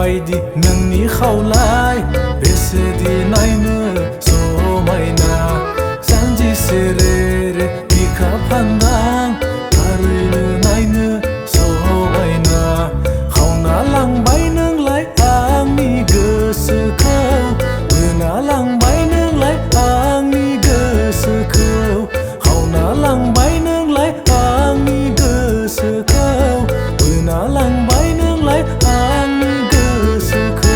बायदि नोंनि खावलाय बेसेदि नायनो समायना जानजि सेरेरे बिखा फान्दां थारैनो नायनो समायना खावना लांबाय नोंलाय आंनि गोसोखौ बोना लांबाय नोंलाय आंनि गोसोखौ खावना लांबाय नोंलाय आंनि गोसोखौ बोना लांबाय नोंलाय आंनि गोसोखौ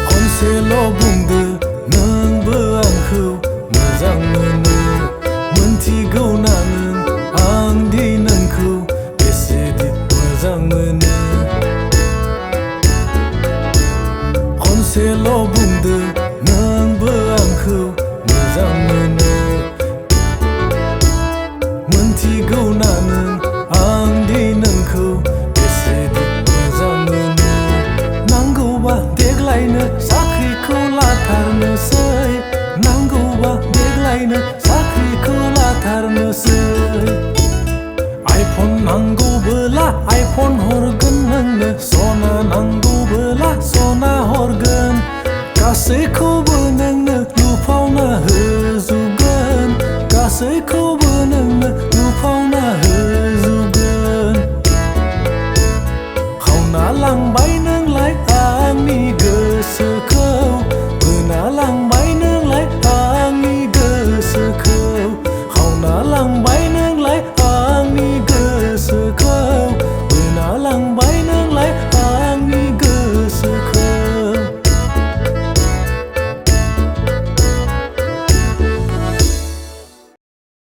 खनसेल' बुंदो नोंबो आंखौ मोजां मोनो मोनथिगौ ना नों आंदि नोंखौ बेसेदि मोजां मोनो खनसेल' बुंदो नोंबो आंखौ मोजां मोनो मोनथिगौ ना नों आंदि नोंखौ बेसेदि मोजां मोनो नांगौबा देग्लायनो साख्रिखौ लाथारनोसै नांगौबा देग्लायनो साख्रिखौ लाथारनोसै आइफन नांगौबोला आइफन हरगोन